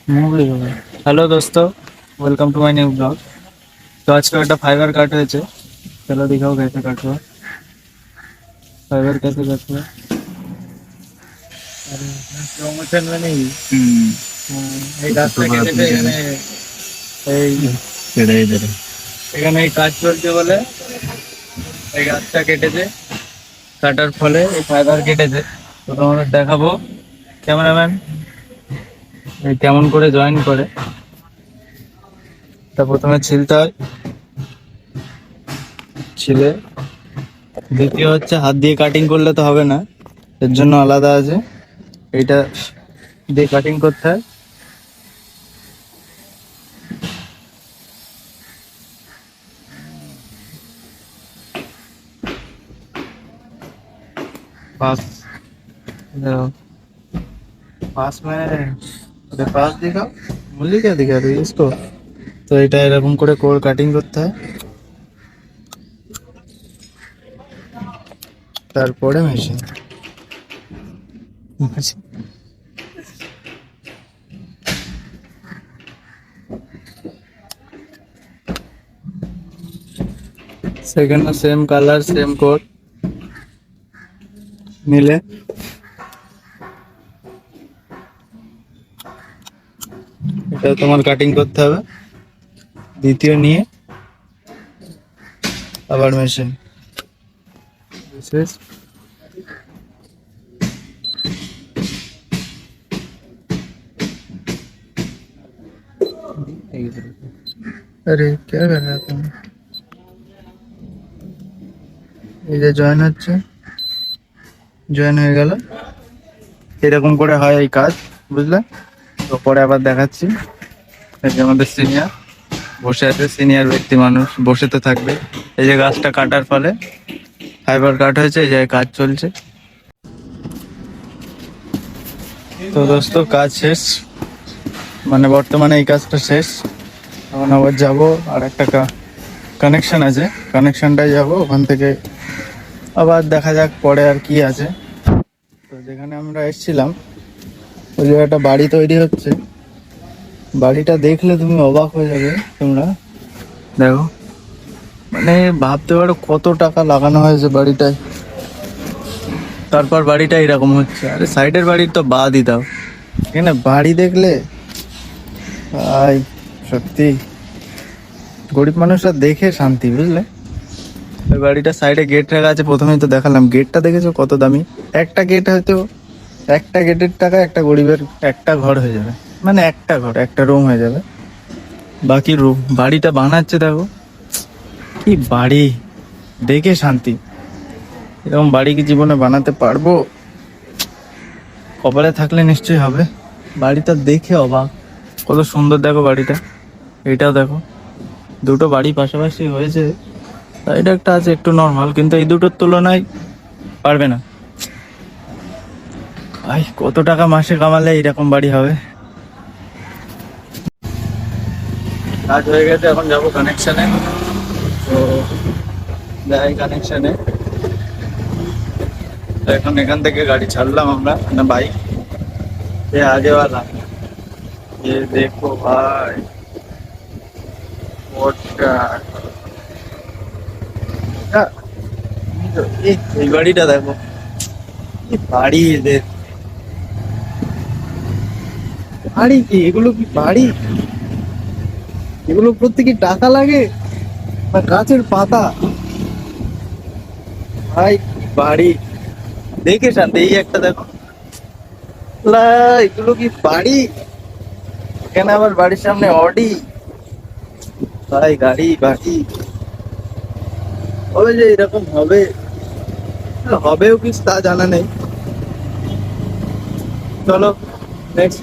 Movie होगा। Hello दोस्तों, welcome to my new blog. तो आज का একটা फाइबर काट হয়েছে। चलो दिखाओ कैसे काट हुआ। फाइबर कैसे काट हुआ। अरे स्लो मोशन में नहीं। এই গাছটা কেটেছে এখানে। এই এখানে এই কাজ চলছে বলে এই গাছটা কেটেছে। কাটার ফলে এই ফাইবার কেটেছে। তো তোমাদের দেখাবো ক্যামেরাম্যান এই কেমন করে জয়েন করে। তা প্রথমে ছিলতে হয়, ছিলে দ্বিতীয় হচ্ছে হাত দিয়ে কাটিং করলে তো হবে না, এর জন্য আলাদা আছে, এইটা দিয়ে কাটিং করতে হয়। पास देखो, पास में अरे पास दिखाओ, मूल्य क्या दिखा रही है इसको। তো এটা এরকম করে কোর কাটিং করতে হয়, তারপরে machine. Second same colour same code নিলে এটা তোমার কাটিং করতে হবে, দ্বিতীয় নিয়ে আবার মেশিন। अरे क्या कर रहा तुम। এই যে জয়েন হচ্ছে, জয়েন হয়ে গেল, এরকম করে হয় এই কাজ, বুঝলে। তো পরে আবার দেখাচ্ছি। এই যে আমাদের সিনিয়র বসে আছে, সিনিয়র ব্যক্তি মানুষ বসে তো থাকবে। এই যে গাছটা কাটার ফলে ফাইবার কাট হয়েছে, এই যে কাজ চলছে। তো দোস্ত কাজ শেষ, মানে বর্তমানে এই কাজটা শেষ। এখন আবার যাবো, আর একটা কানেকশন আছে, কানেকশনটাই যাবো, ওখান থেকে আবার দেখা যাক পরে আর কি আছে। তো যেখানে আমরা এসেছিলাম ওই জায়গাটা বাড়ি তৈরি হচ্ছে। বাড়িটা দেখলে তুমি অবাক হয়ে যাবে। তোমরা দেখো, মানে ভাবতে পারো কত টাকা লাগানো হয়েছে বাড়িটায়, তারপর বাড়িটা এরকম হচ্ছে। আরে সাইডের বাড়ির তো বাদই দাও, এখানে বাড়ি দেখলে ভাই সত্যি গরিব মানুষরা দেখে শান্তি, বুঝলে। ওই বাড়িটা সাইডে গেট রাখা আছে, প্রথমেই তো দেখালাম। গেটটা দেখেছো কত দামি, একটা গেট হয়তো, একটা গেটের টাকা একটা গরিবের একটা ঘর হয়ে যাবে, মানে একটা ঘর একটা রুম হয়ে যাবে, বাকি রুম। বাড়িটা বানাচ্ছে দেখো, কি বাড়ি, দেখে শান্তি। এরকম বাড়ি কি জীবনে বানাতে পারবো? কপালে থাকলে নিশ্চয়ই হবে। বাড়িটা দেখে অবাক, কত সুন্দর দেখো বাড়িটা। এইটাও দেখো, দুটো বাড়ি পাশাপাশি হয়েছে, এটা একটা আছে একটু নর্মাল, কিন্তু এই দুটোর তুলনায় পারবে না। ভাই কত টাকা মাসে কামালে এরকম বাড়ি হবে। কাজ হয়ে গেছে, এখন যাবো কানেকশনে। তো যাই কানেকশনে। এখন এখান থেকে গাড়ি ছাড়লাম আমরা, না বাইক। ये आगे वाला, ये देखो भाई এই বাড়িটা দেখো, কি বাড়ি এদের। বাড়ি কি এগুলো, কি বাড়ি এগুলো, প্রত্যেকে টাকা লাগে না গাছের পাতা। ভাই বাড়ি দেখে শান্তি। এই একটা দেখো, লা এগুলো কি বাড়ি। এখানে আবার বাড়ির সামনে অডি, ভাই গাড়ি বাড়ি হবে যে এরকম হবে, হবেও কি তা জানা নেই। চলো নেক্সট